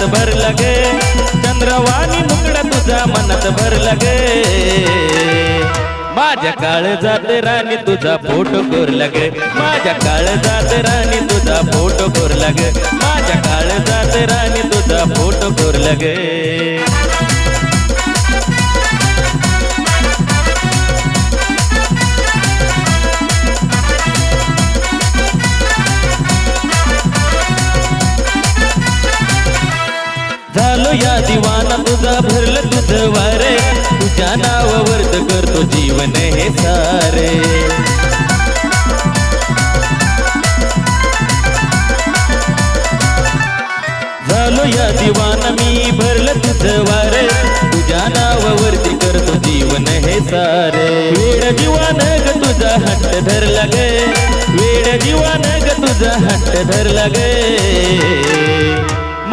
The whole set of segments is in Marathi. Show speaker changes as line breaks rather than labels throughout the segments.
मनात भरला गे चंद्रवाणी मुकड़ा तुझा मनात भरला गे माझ्या काळजात राणी तुझा फोटो कोरला गे माझ्या काळजात राणी तुझा फोटो कोरला गे माझ्या काळजात राणी तुझा फोटो कोरला गे झालो या दिवाना तुझा भरलं तुझं वारे तुझ्या नावावर करतो जीवन हे सारे झालो या दिवाना मी भरलं तुझं वारे तुझ्या नावावरती करतो जीवन हे सारे वेड जीवन ग तुझा हट्ट धरला गे वेड जीवन ग तुझा हट्ट धरला गे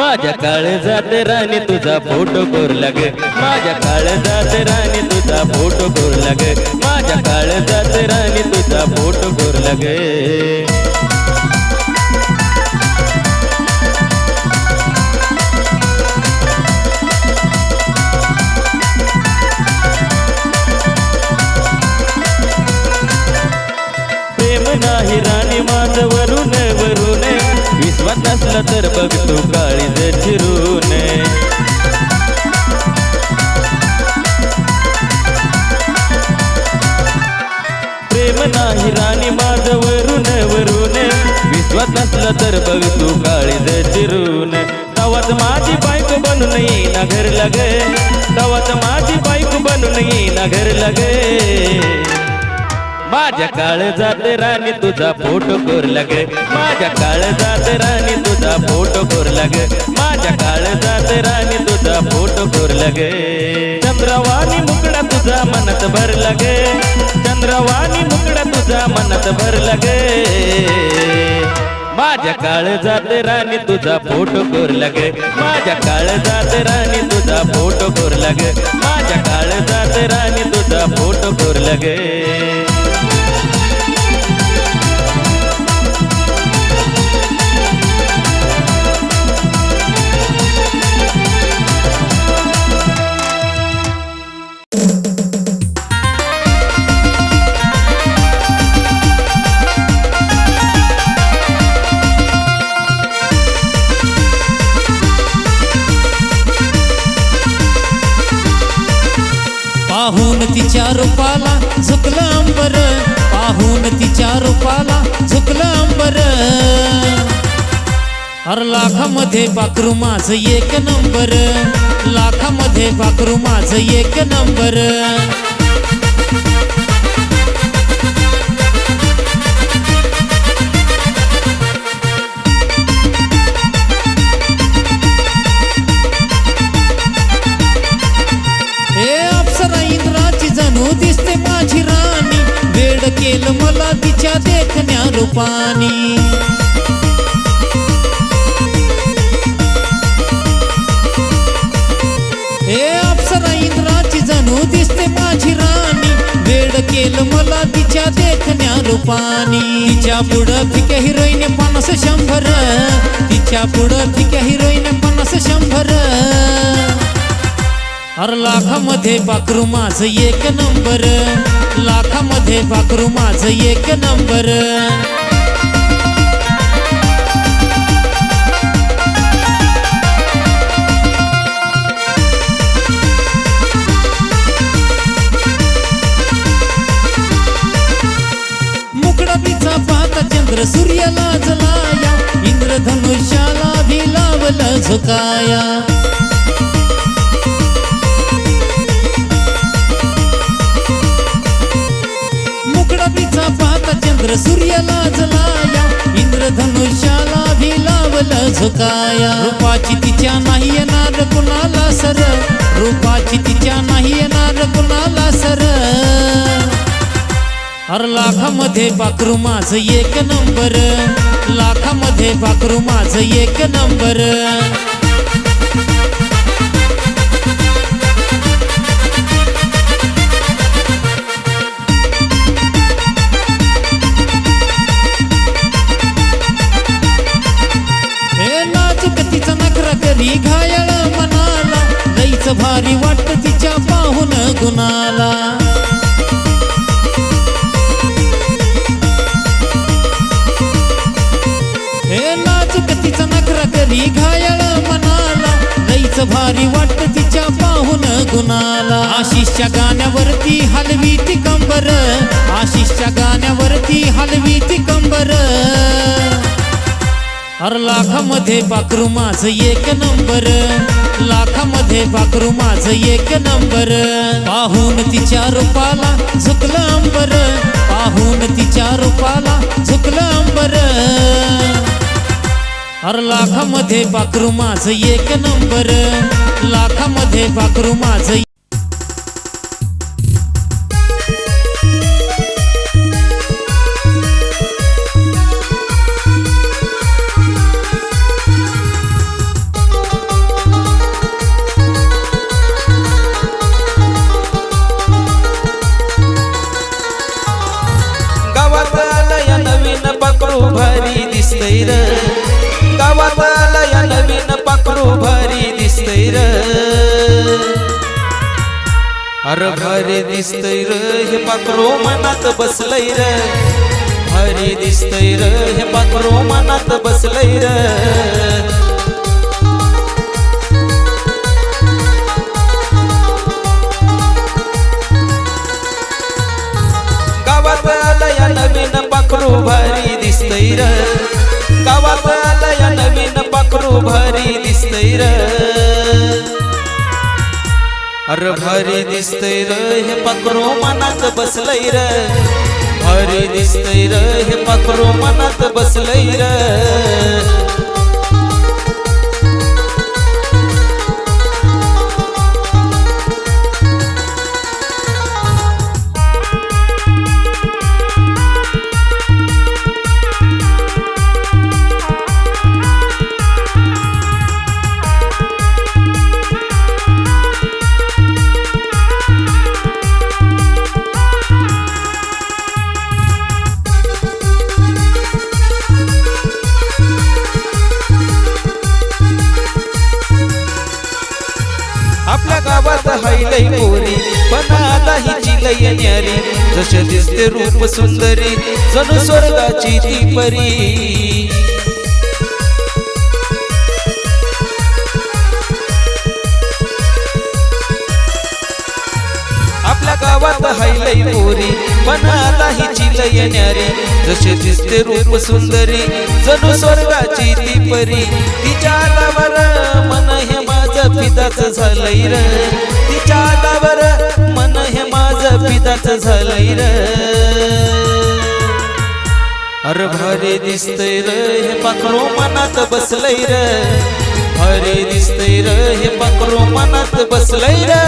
माझ्या काळजात राणी तुझा फोटो कोरला गे माझ्या काळजात राणी तुझा फोटो कोरला गे माझ्या काळजात राणी तुझा फोटो कोरला गे प्रेम नाही राणी माझं वरून वरून विश्वास नसला तर बघ तू काळीज चिरून प्रेम नाही राणी माझं वरून वरून विश्वास नसला तर बघ तू काळीज चिरून तवाच माझी बायको बनून येईना घर लगे तवाच माझी बायको बनून येईना घर लगे माझ्या काळजात राणी तुझा फोटो कोरला गे माझ्या काळजात राणी तुझा फोटो कोरला गे माझ्या काळजात राणी तुझा फोटो कोरला गे चंद्रवाणी मुकड़ा तुझा मनात भरला गे चंद्रवाणी मुकड़ा तुझा मनात भरला गे माझ्या काळजात राणी तुझा फोटो कोरला गे माझ्या काळजात राणी तुझा फोटो कोरला गे माझ्या काळजात राणी तुझा फोटो कोरला गे
पाहून तिच्या रूपाला झुकलं अंबर पाहून तिच्या रूपाला झुकलं अंबर हर लाखामध्ये पाखरू माझं एक नंबर लाखामध्ये पाखरू माझं एक नंबर दिसते माझी राणी वेड केलं मला तिच्या देखण्या रूपानी हे अप्सरा इंद्राची जणू दिसते माझी राणी वेड केलं मला तिच्या देखण्या रूपानी तिच्या पुढं फिक्या हिरोईन 50-100 तिच्या पुढं फिक्या हिरोईन 50-100 हर लाखामध्ये पाखरू माझं एक नंबर लाखामध्ये पाखरू माझं एक नंबर मुकड़ा तिचा पाहता चंद्र सूर्याला जलाया इंद्रधनुष्याला भी लावलं झुकाया पाहता चंद्र सूर्याला जलाया इंद्रधनुष्याला भी लावलं झुकाया रूपाची तिच्या नाही येणार कुणाला सर रूपाची तिच्या नाही येणार कुणाला सर हर लाखामध्ये पाखरू माझं एक नंबर लाखामध्ये पाखरू माझं एक नंबर घरी घायल मनाला, लईच भारी वाटत तिच्या पाहून गुणाला. हे नाजूक तिचा नखरा घरी घायल मनाला, लईच भारी वाटत तिच्या पाहून गुणाला. आशिषच्या गाण्यावरती हलवी ती कंबर, आशिषच्या गाण्यावरती हलवी ती कंबर. अर लाखामध्ये पाखरू माझं एक नंबर, लाखामध्ये पाखरू माझं एक नंबर. पाहून तिच्या रूपाला झुकलं अंबर, पाहून तिच्या रूपाला झुकलं अंबर. अर लाखामध्ये पाखरू माझं एक नंबर, लाखामध्ये पाखरू माझं.
गावात आलया नवीन पाखरू भारी दिसतंय र, गावात आलया नवीन पाखरू भारी दिसतंय र. अरे भारी दिसतंय र हे पाखरू मनात बसलंय र, भारी दिसतंय र हे पाखरू मनात बसलंय र. गावात आलया नवीन पाखरू भारी दिसतंय र, गावात आलया नवीन पाखरू भारी दिसतंय र. अरे भारी दिसतंय र हे पाखरू मनात बसलंय र, भारी दिसतंय र हे पाखरू मनात बसलंय र. आपल्या गावात हायलय पोरी पण आता हिची लय न्यारी, जशी दिसते रूप सुंदरी जणू स्वर्गाची ती परी. आपल्या गावात हायलय पोरी पण आता हिची लय न्यारी, जशी दिसते रूप सुंदरी जणू स्वर्गाची ती परी. तिच्या आलावर मन हे माझं पिदाच झालंय र, तिच्या आलावर मन हे माझं पिदाच झालंय र. अरे भारी दिसतंय र हे पाखरू मनात बसलंय र, भारी दिसतंय र हे पाखरू मनात बसलंय र.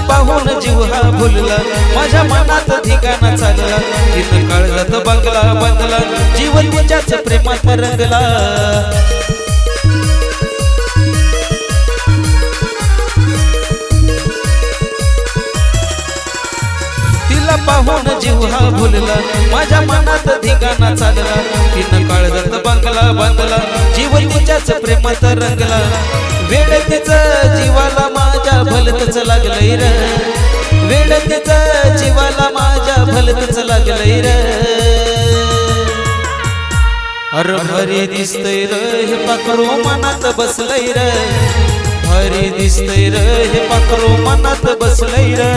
पाहून जीव हा भुलला, माझ्या मनात ठिकाणा चालला. तिनं काळजात बंगला बांधला, जीवन तिच्याच प्रेमात रंगला. तिला पाहून जीव हा भुलला, माझ्या मनात ठिकाणा चालला. तिनं काळजात बंगला बांधला, जीवन तिच्याच प्रेमात रंगला. वेळ तिचं जीवाला माझ्या भलतच लागलंय र, वेळ तिचं जीवाला माझ्या भलतच लागलंय र. अरे भारी दिसतंय र हे पाखरू मनात बसलंय र, भारी दिसतंय र हे पाखरू मनात बसलंय र.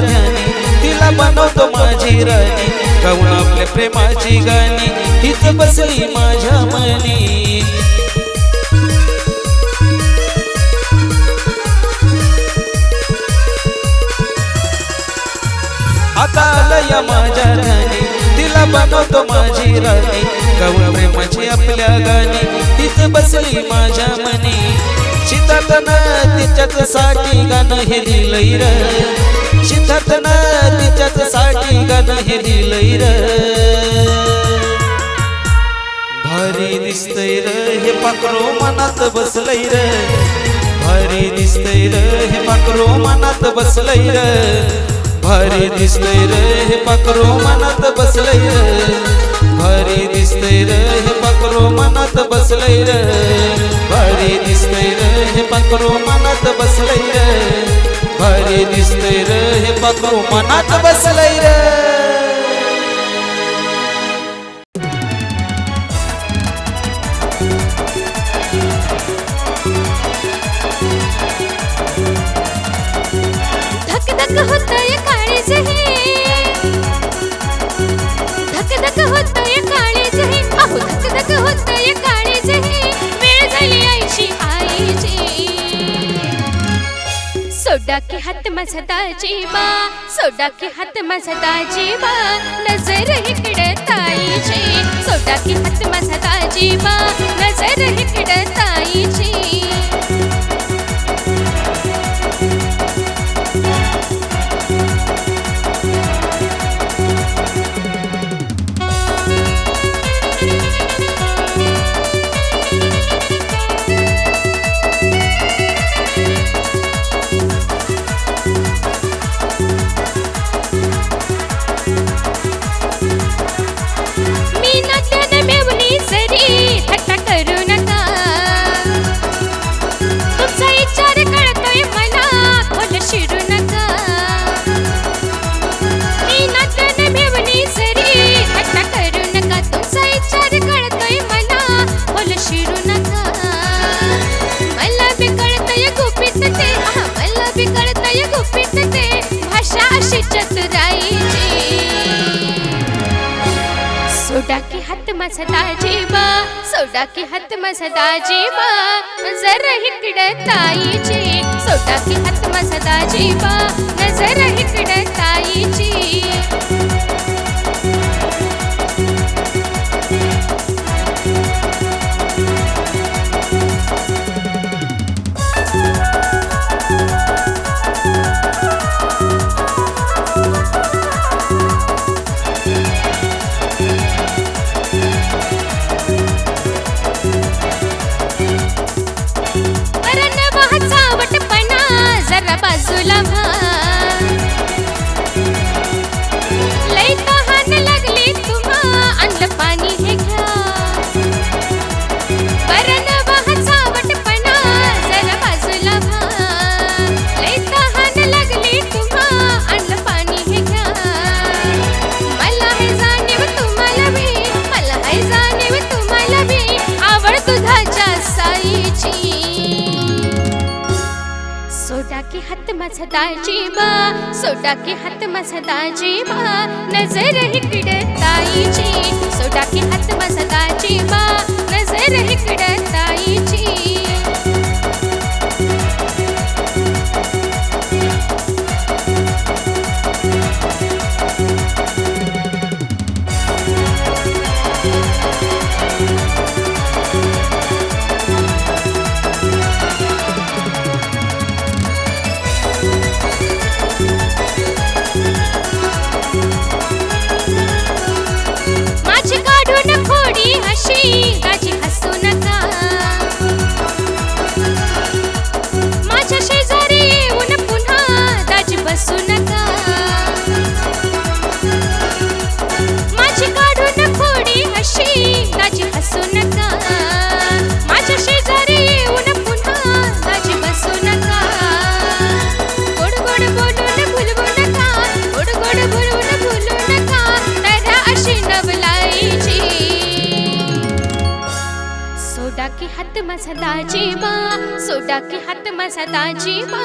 ध्यानी तिला बनवतो माझी राणी गाऊन आपल्या प्रेमाची गाणी हीच बसली माझ्या मनी आता आलं या माझ्या ध्यानी तिला बनवतो माझी राणी गाऊन प्रेमाची आपल्या गाणी तीच बसली माझ्या मनी शीतातनं तिच्याच साठी गाणं हे लिहिलंय र शीतातनं तिच्याच साठी गाणं हे लिहिलंय र भारी दिसतंय र हे पाखरू मनात बसलंय र भारी दिसतंय र हे पाखरू मनात बसलंय र भारी दिसतंय र हे पाखरू मनात बसलंय र भारी दिसतंय र हे पाखरू मनात बसलंय र भारी दिसतंय र हे पाखरू मनात बसलंय र भारी दिसतंय र हे पाखरू मनात बसलंय र
धक धक होतंय काळीज हे धक धक होतंय काळीज हे अहो धक धक होतंय काळीज हे वेळ झाली आईची सोडा के हात माझा दाजीबा सोडा के हात माझा दाजीबा नजर इकडे ताईची सोडा के हात माझा दाजीबा नजर इकडे ताईची सोडा के हात माझा दाजीबा सोडा के हात माझा दाजीबा नजर इकडे ताईची सोडा के हात माझा दाजीबा नजर इकडे ताईची बाजूला लई तहान लागली तुम्हा आणलं पाणी हे घ्या बरं वाहचा वटपणा जरा बाजूला लई तहान लागली तुम्हा आणलं पाणी हे घ्या मला हे जाणीव तुम्हाला बी मला हे जाणीव तुम्हाला बी आवड दुधाच्या साईची सोडा के हात माझा दाजीबा सोडा के हात माझा दाजीबा नजर इकडे ताईची सोडा के हात माझा दाजीबा नजर इकडे ताईची दाजी हसू नका मसदाची बा सोडा की हात मसदाची बा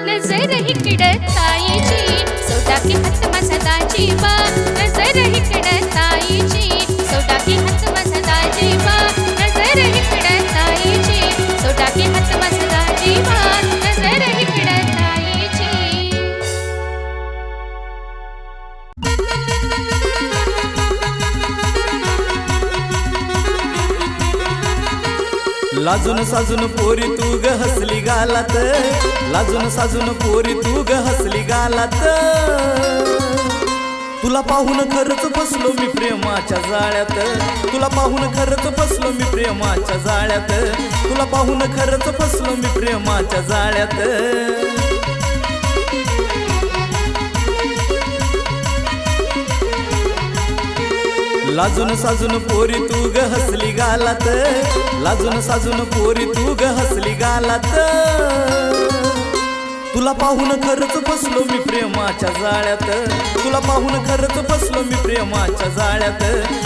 नजर इकडं ताईची सोडा की हात मसदाची बा नजर इकडं ताईची सोडा की हात मसदाची बा नजर इकडं ताईची सोडा की हात मसदाची बा नजर इकडं ताईची
लाजून साजून पोरी तू ग हसली गालात लाजून साजून पोरी तू ग हसली गालात तुला पाहून खरंच फसलो मी प्रेमाच्या जाळ्यात तुला पाहून खरंच फसलो मी प्रेमाच्या जाळ्यात तुला पाहून खरंच फसलो मी प्रेमाच्या जाळ्यात लाजून साजून पोरी तू ग हसली गालात लाजून साजून पोरी तू ग हसली गालात तुला पाहून खरंच फसलो मी प्रेमाच्या जाळ्यात तुला पाहून खरंच फसलो मी प्रेमाच्या जाळ्यात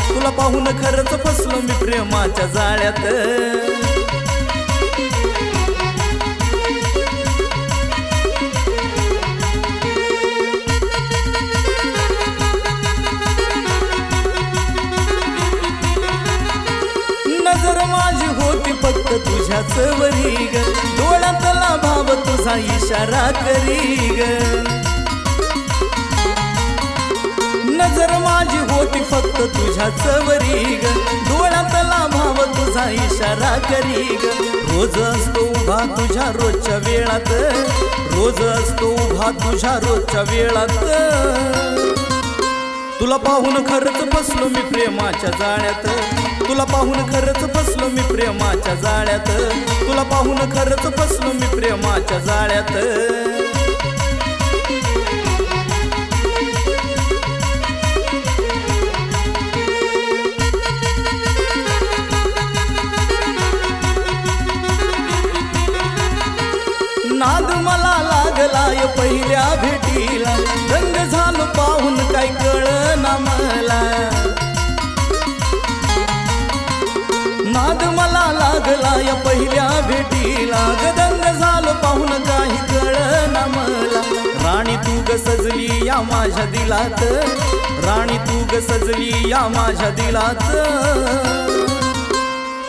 तुला पाहून खरंच फसलो मी प्रेमाच्या जाळ्यात नजर माझी होती फक्त तुझ्याच वरी ग डोळ्यातला भाव तुझा इशारा करी ग नजर माझी होती फक्त तुझ्याच वरी ग डोळ्यातला भाव तुझा इशारा करी ग रोज असतो उभा तुझ्या रोजच्या वेळात रोज असतो उभा तुझ्या रोजच्या वेळात तुला पाहून खरंच फसलो मी प्रेमाच्या जाळ्यात तुला पाहून खरंच फसलो मी प्रेमाच्या जाळ्यात तुला पाहून खरंच फसलो मी प्रेमाच्या जाळ्यात नाद मला लागलाय पहिल्या भेटीला रंग झालो पाहून काय कळना मला नाद मला लागला या पहिल्या भेटीला गदंग झालो पाहून काही कळना मला राणी तू ग सजली या माझ्या दिलात राणी तू ग सजली या माझ्या दिलात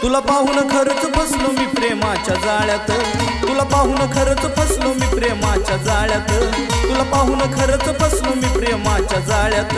तुला पाहून खरंच फसलो मी प्रेमाच्या जाळ्यात तुला पाहून खरंच फसलो मी प्रेमाच्या जाळ्यात तुला पाहून खरंच फसलो मी प्रेमाच्या जाळ्यात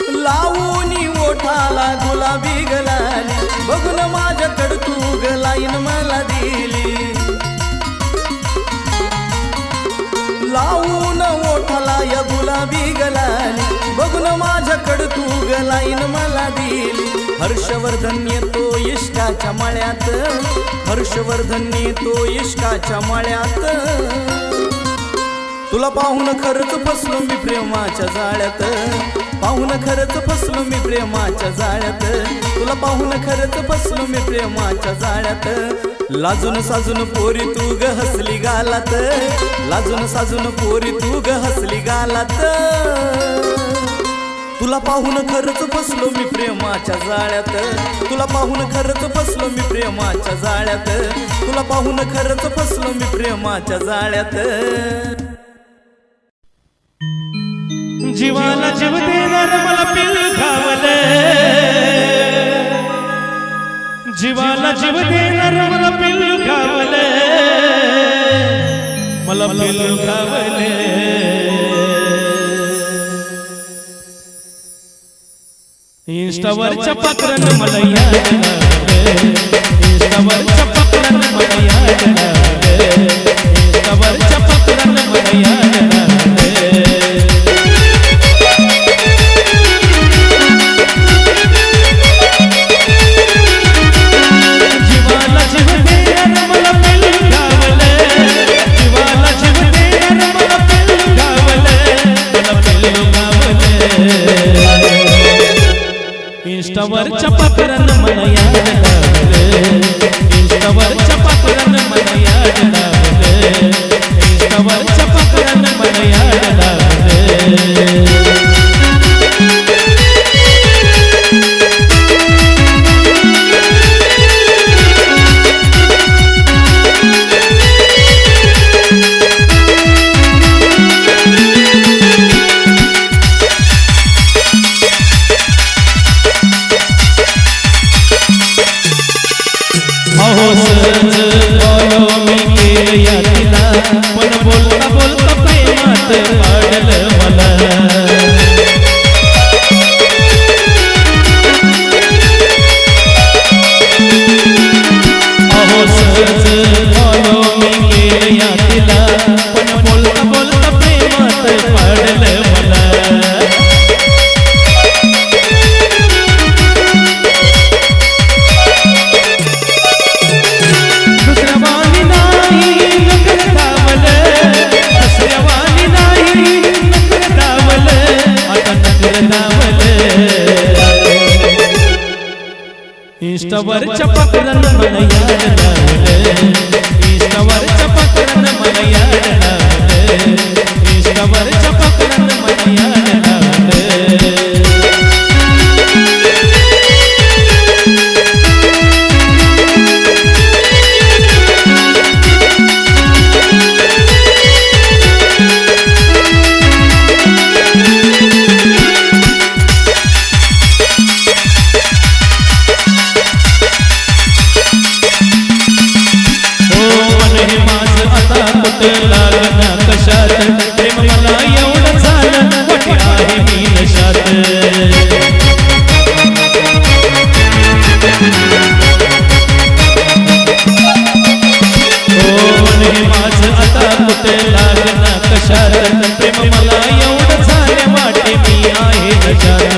लावूनी ओठाला गुलाबी गलाली बघून माझ्याकडं तू ग लाईन मला दिली लावून ओठाला या गुलाबी गलाली बघून माझ्याकडं तू ग लाईन मला दिली हर्षवर्धन येतो इश्काच्या मळ्यात हर्षवर्धन येतो इश्काच्या मळ्यात तुला पाहून खरंच फसलो मी प्रेमाच्या जाळ्यात पाहून खरंच फसलो मी प्रेमाच्या जाळ्यात तुला पाहून खरंच फसलो मी प्रेमाच्या जाळ्यात लाजून साजून पोरी तू ग हसली गालात लाजून साजून पोरी तू ग हसली गालात तुला पाहून खरंच फसलो मी प्रेमाच्या जाळ्यात तुला पाहून खरंच फसलो मी प्रेमाच्या जाळ्यात तुला पाहून खरंच फसलो मी प्रेमाच्या जाळ्यात
जीवाला जीव देणार मला पिल खावले जीवाला जीव देणार मला पिल खावले मला पिल खावले इंस्टावरच्या पाकरन मला याद लागले इंस्टावरच्या पाकरन मला याद लागले इंस्टावरच्या पाकरन मला याद लागले इंस्टावरच्या पाकरन मला याद लागले इंस्टावरच्या पाकरन मन याड लावलं अहो सहज बोलो मी केलं या तिला पण बोलता बोलता प्रेमात पाडलं मला अहो सहज बोलो मी केलं या तिला पण बोलता बोलता प्रेमात पाडलं मला इंस्टावरच्या पाकरान मला याड लावलं इंस्टावरच्या पाकरान मला याड लावलं इंस्टावरच्या पाकरान मला याड लावलं लागना कशात प्रेम मला एवढं झालं वाटे आहे मी नशात हे माझं आता कुठे लागना कशात प्रेम मला एवढं झालं वाटे मी आहे नशात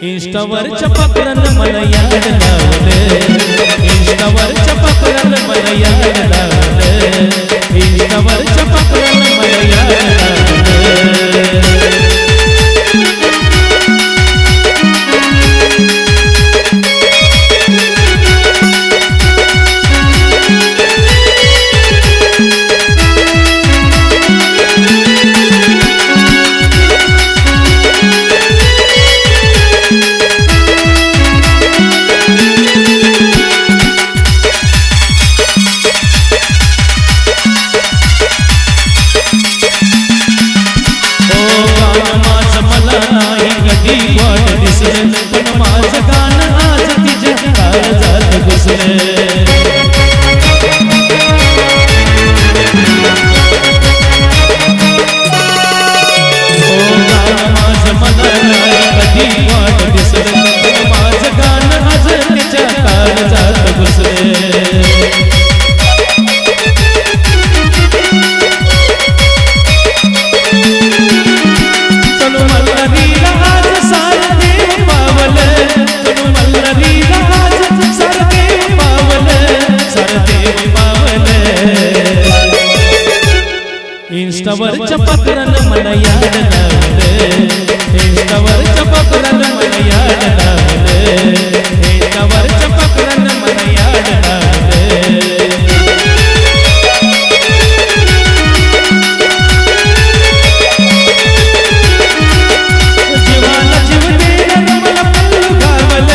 इंस्टावरच्या पाकरान मला याड लावलं इंस्टावरच्या पाकरान मला याड लावलं इंस्टावरच्या पाकरान मला याड लावलं वाट दिसलं पण माझं गाणं आज तिच्या काळजात घुसलं गाणं माझं मला नाही कधी वाट दिसलं पण माझं गाणं आज तिच्या काळजात घुसलं इंस्टावरच्या पाकरान मला याड लावलं इंस्टावरच्या पाकरान मला याड लावलं इंस्टावरच्या पाकरान मला याड लावलं जीवाला जीव देणार मला पिल्लू गावलं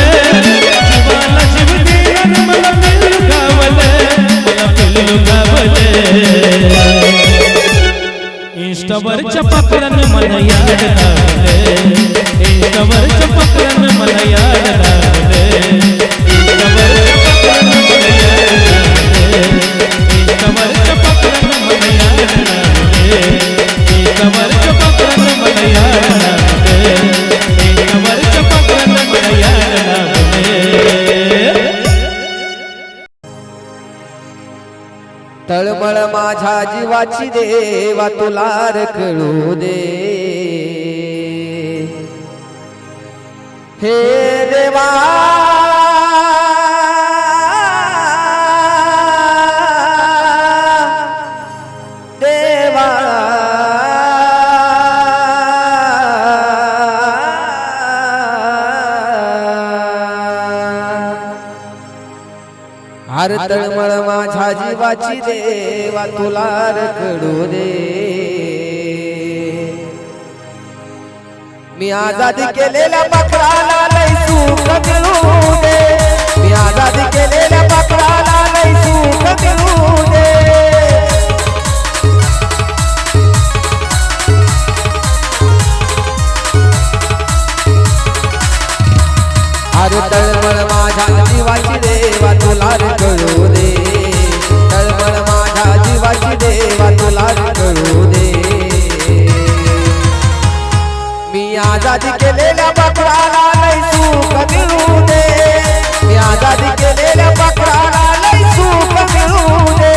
जीवाला जीव देणार मला पिल्लू गावलं मला पिल्लू गावलं इंस्टावरच्या पाकरान मला याड लावलं इंस्टावरच्या पाकरान मला याड लावलं इंस्टावरच्या पाकरान मला याड लावलं इंस्टावरच्या पाकरान मला याड लावलं इंस्टावरच्या पाकरान मला याड लावलं इंस्टावरच्या पाकरान मला याड लावलं
तळमळ माझ्या जीवाची देवा तुला कळू दे हे देवा तळमळ माझ्या जीवाची देवा तुला रखडू दे मी आजादी केलेल्या पाखराला लय सुख मिळू दे मी आजादी केलेल्या पाखराला लय सुख मिळू दे अरे तळमळ माझ्या जीवाची देवा तुला कळू दे तळमळ माझ्या जीवाची देवा तुला कळू दे मी आजादी केलेल्या पाखराला लय सुख मिळू दे मी आजादी केलेल्या पाखराला लय सुख मिळू दे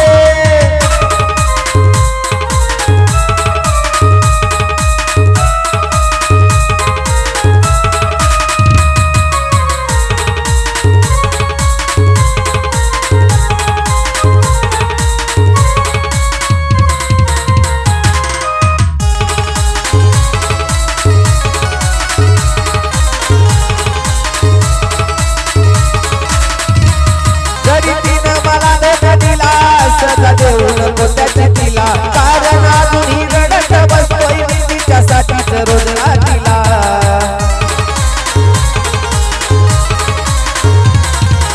सजा देऊ नको त्याची तिला कारण अजूनही रडत बसतोय मी तिच्यासाठीच रोज रात्रीला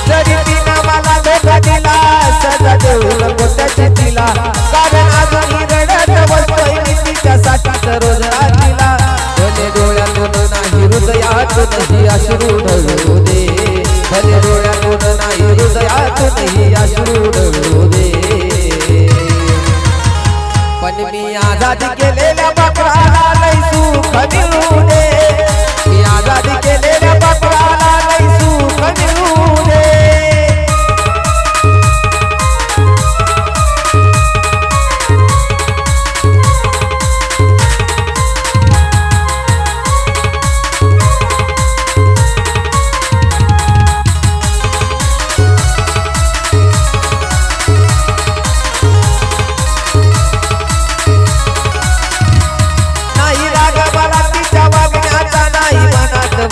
जरी तिनं मला धोका दिला सजा देऊ नको त्याची तिला कारण अजूनही रडत बसतोय मी तिच्यासाठीच रोज रात्रीला भले डोळ्यातून नाही हृदयातूनही अश्रू ढळू दे भले डोळ्यातून नाही हृदयातूनही अश्रू ढळू दे पण मी आजादी केलेल्या पाखराला लय सुख मिळू दे मी आजादी केलेल्या पाखराला लय सुख मिळू दे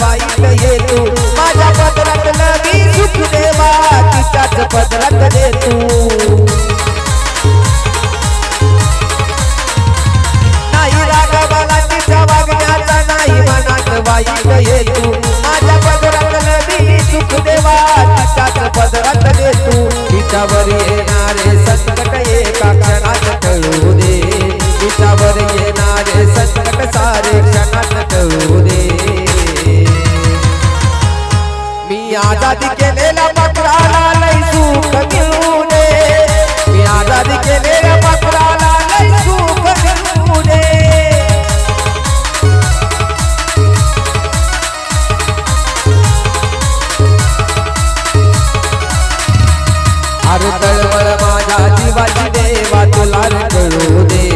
वाईट येतो माझ्या पदरातलं मी सुख देवा तिच्याच पदरात देतो नाही राग मला तिच्या वागण्याचा नाही मनात वाईट येतो माझ्या पदरातलं मी सुख देवा तिच्याच पदरात देतो तिच्यावर येणारे संकट एका क्षणात टळू दे तिच्यावर येणारे संकट सारे क्षणात टळू दे मी आजादी केलेल्या पाखराला लय सुख मिळू दे मी आजादी केलेल्या पाखराला लय सुख मिळू दे अरे तळमळ माझ्या जीवाची देवा तुला कळू दे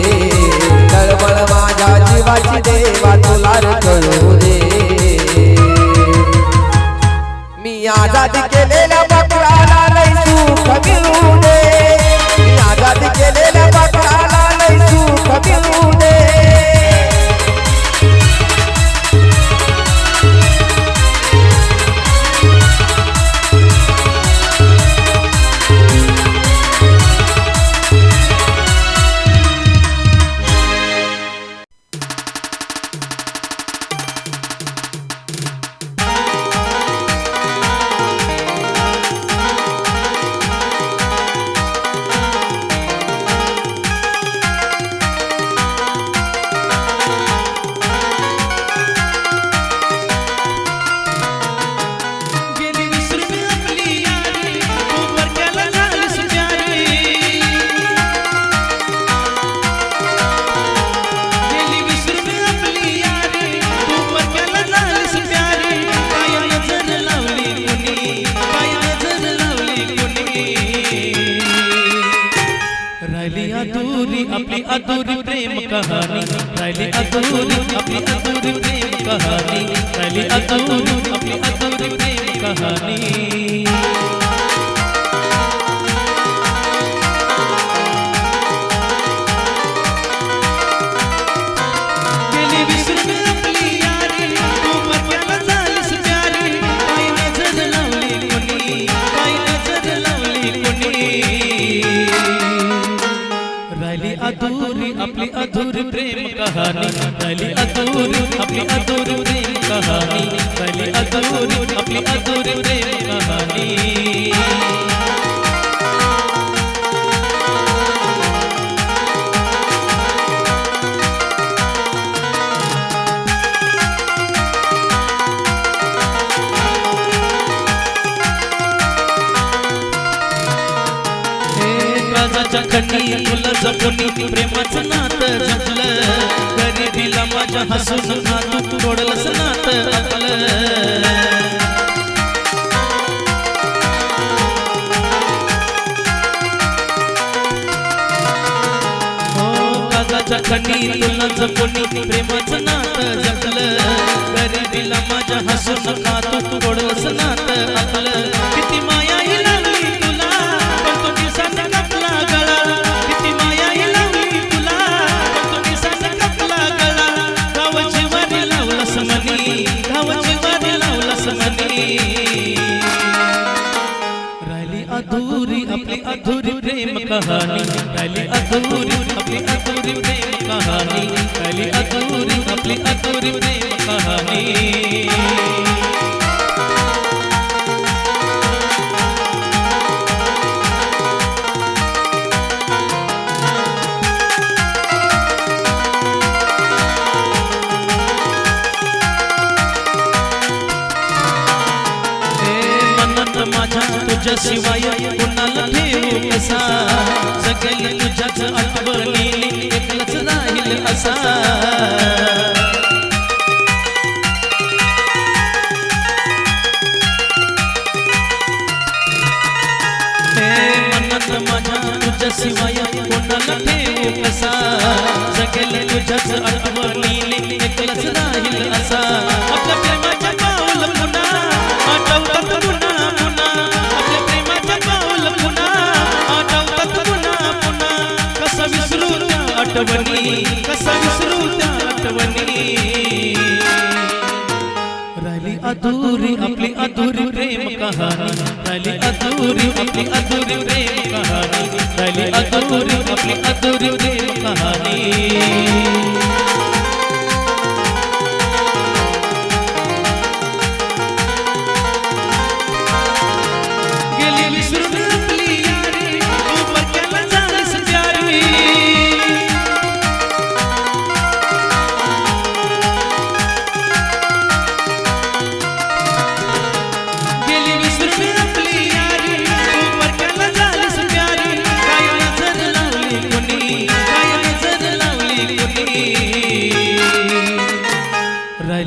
तळमळ माझ्या जीवाची देवा तुला कळू दे मी आजादी केलेल्या पाखराला लय सुख मिळू दे मी आजादी केलेल्या पाखराला लय सुख मिळू दे
अपनी अधूरी प्रेम कहानी राहिली अधूरी अपनी अधूरी प्रेम कहानी राहिली अधूरी अपनी अधूरी प्रेम कहानी गेली विसरून आपली यारी तू परक्याला झालीस प्यारी काय नजर लावली कोणी काय नजर लावली कोणी
अधूरी आपली अधूरी प्रेम कहाणी राहिली अधूरी आपली अधूरी प्रेम कहाणी राहिली अधूरी आपली अधूरी प्रेम कहाणी खंडी तुला जपुनी प्रेमाचं नातं जपलं गरीबीला माझ्या हसून नातू तोडलंच नातं आपलं काजाच्या खंडी तुला जपुनी प्रेमाचं नातं जपलं गरीबीला माझ्या हसून नातू तोडलंच नातं आपलं किती माया ही लागली तुला पण तो दिवसाने कापला गळा किती माया ही लागली तुला पण तो दिवसाने कापला गळा गावाची वारी लावलास मनी गावाची वारी लावलास मनी राहिली अधूरी आपली अधूरी प्रेम कहाणी राहिली अधूरी आपली अधूरी प्रेम कहाणी राहिली अधूरी आपली अधूरी प्रेम कहाणी माझ्या तुझ्याशिवाय कुणाला ठेवू कसा जगेल तुझ्याच आठवणी एकलंच राहील असा मनात माझ्या तुझ्याशिवाय कुणाला ठेवू कसा जगेल तुझ्याच आठवणी एकलंच राहील असा आपल्या प्रेमाच्या पाऊल पुन्हा आठवतात पुन्हा आठवणी कसा विसरू त्या आठवणी राहिली अधूरी आपली अधूरी प्रेम कहाणी राहिली अधूरी आपली अधूरी प्रेम कहाणी राहिली अधूरी आपली अधूरी प्रेम कहाणी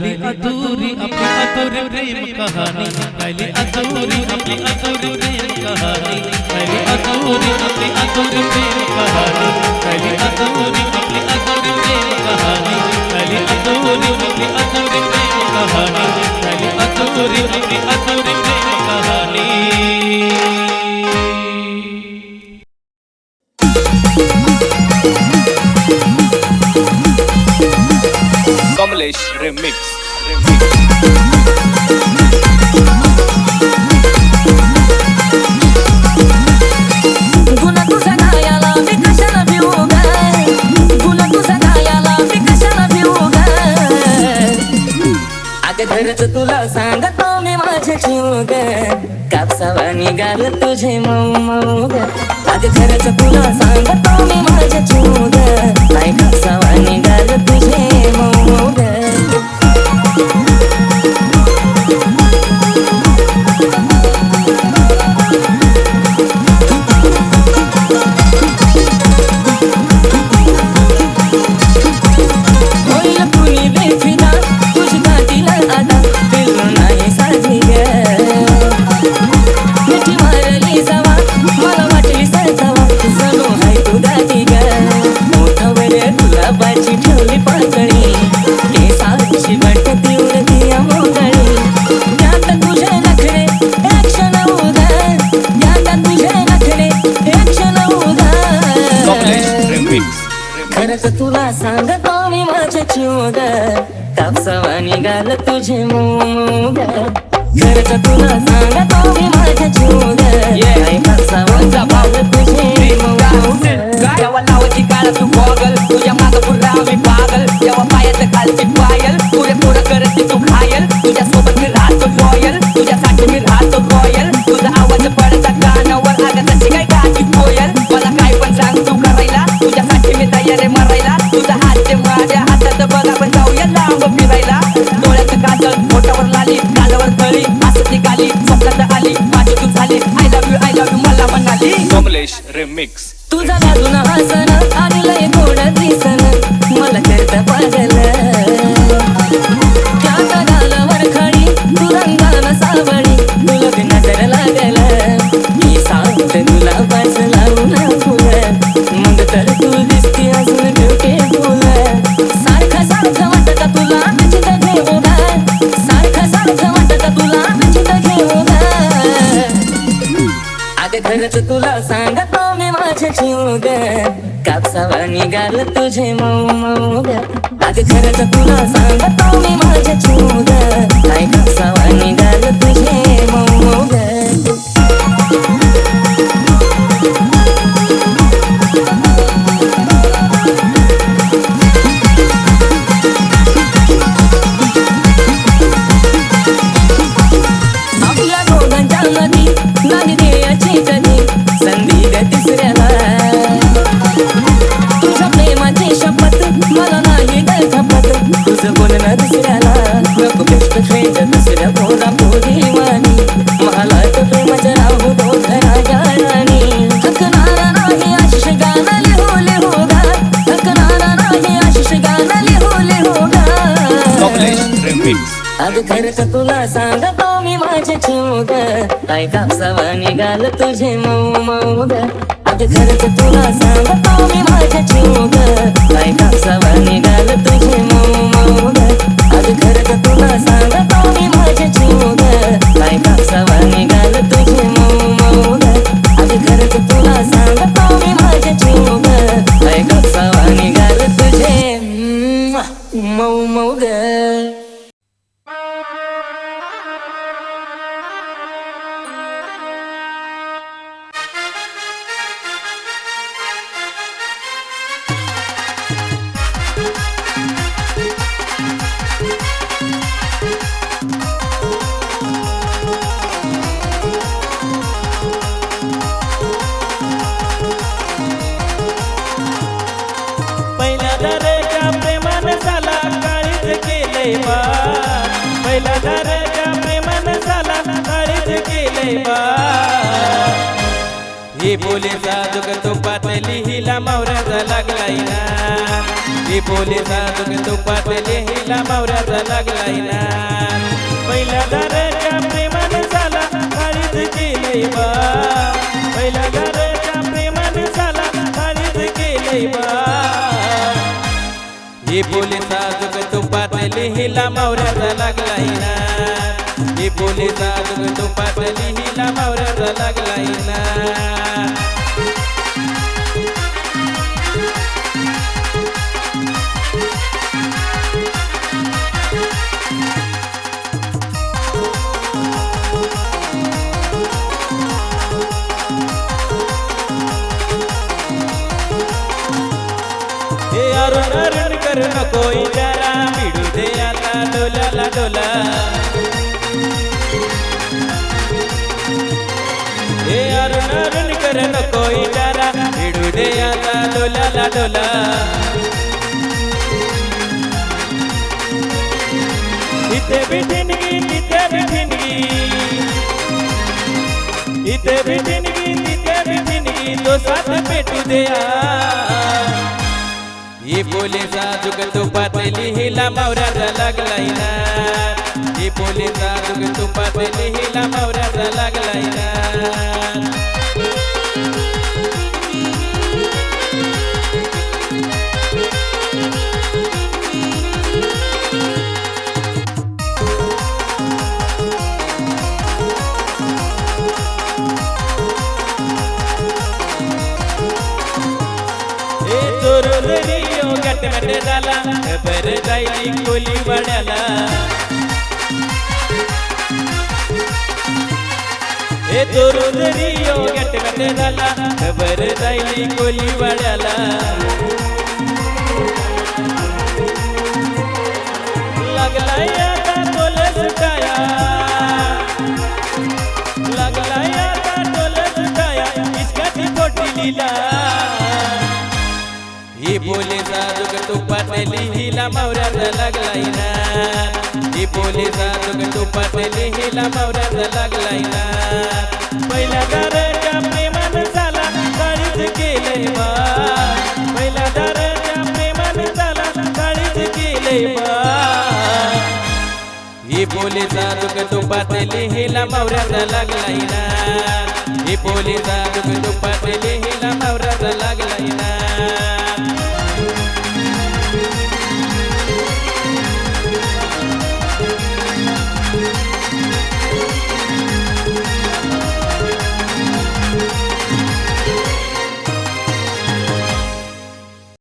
राहिली अधूरी आपली अधूरी प्रेम कहाणी राहिली अधूरी आपली अधूरी प्रेम कहाणी राहिली अधूरी आपली अधूरी प्रेम कहाणी राहिली अधूरी आपली अधूरी प्रेम कहाणी राहिली अधूरी आपली अधूरी प्रेम कहाणी राहिली अधूरी आपली अधूरी प्रेम कहाणी
कमलेश रिमिक्स
गुना तुझा गायाला मी कशाला भिवू ग गुना तुझा गायाला मी कशाला भिवू ग अगं घरच तुला सांगतो मी माझे जीव ग कापसावा निघाल तुझे मऊ मऊ ग अगं घरच तुला सांगतो मी माझे जीव ग नाही कापसावा निघाल तुझे मऊ मऊ ग तुला सांगतो मी माझ्या जीव कापसावा निघाल तुझे मऊ ग खरंच तुला सांगतो मी माझ्या जीव कापसावा निघाल तुझे मऊ ग गावाला लावती काळ तुझ्या बाजून हसन आणि लय गोड दिसन मला करता पागल त्या गालावर खडी तू रंगाला सावळी तुला बी नजर लागल मी सांगते तुला पास लावून फुल मग तर तू दिसते अजून ब्युटीफुल सारखं सारखं वाटत का तुला चित घेऊ ग सारखं सारखं वाटत का तुला चित घेऊ ग अगं खरंच तुला सांगतो मी माझे जीव ग कापसावा निघाल तुझे मऊ मऊ ग अगं खरंच तुला सांगतो मी माझे जीव ग काय कापसावा निघाल तुझे मऊ मऊ ग आपल्या दोघांच्या नदी नाही द्यायची कधी संधी ग तिसऱ्याला तुझ्या प्रेमाची शपथ मला नाही ग खपत तुझं कोण न दुसऱ्याला नको बेस्ट फ्रेंड दुसऱ्या पोरा पोरी वाणी मला तर प्रेमाचं राहू दो राजा राणी थकणारा नाही आशिष गाणं लिहू लिहू गा थकणारा नाही आशिष गाणं लिहू लिहू गा
कमलेश रिमिक्स.
अगं खरंच तुला सांगतो मी माझे जीव ग काय कापसावा निघाल तुझे मऊ मऊ ग अगं खरंच तुला सांगतो मी माझे जीव ग काय कापसावा निघाल तुझे मऊ मऊ ग अगं खरंच तुला सांगतो मी माझे जीव ग काय कापसावा निघाल तुझे मऊ मऊ ग अगं खरंच तुला सांगतो मी माझे जीव ग काय कापसावा निघाल तुझे मऊ मऊ ग
पहिल्या दरेच्या प्रेमानं झाला काळीज केलंय बा पहिल्या दरेच्या प्रेमानं झाला काळीज केलंय बा हे पोलीस दुख तुपात लिहिला मावऱ्याचा लागलाय ना हे पोलीस दुख तुपात लिहिला मावऱ्याचा लागलाय ना पहिल्या दरेच्या प्रेमानं झाला काळीज केलंय बा पहिल्या दरेच्या प्रेमानं झाला काळीज केलंय बा हे पोलिसा जुग तुपात लिहिला मावऱ्याचा लागलाय ना हे पोलिसा जुग तुपात लिहिला मावऱ्याचा लागलाय ना हे अरुण अरुण कर नको इजारा मिळू दे आता डोल्याला डोला हे अरुण अरुण कर नको इजारा मिळू दे आता डोल्याला डोला इथे बिठिनगी तिथे बिठिनगी इथे बिठिनगी तिथे बिठिनगी तो साथ पेटू द्या हे पोलिसा जुग तुपात लिहिला मावऱ्याचा लागलाय ना हे पोलिसा जुग तुपात लिहिला मावऱ्याचा लागलाय ना हे चोरून रियो गटमट झाला बर जायली कोली वाड्याला हे चोरून रियो गटमट झाला बर जायली कोली वाड्याला लागलाय आता टोल सुटाया लागलाय आता टोल सुटाया इसकाची पोटी लिला हे पोलिसा जुग तुपात लिहिला मावऱ्याचा लागलाय ना हे पोलिसा जुग तुपात लिहिला मावऱ्याचा लागलाय ना पहिल्या दाराच्या प्रेमानं झाला काळीज केलंय बा पोलिसा दुख तुपात लिहिला मावऱ्याचा लागला इनार. ही पोलिसा दुख तुपात लिहिला मावऱ्याचा लागला इनार.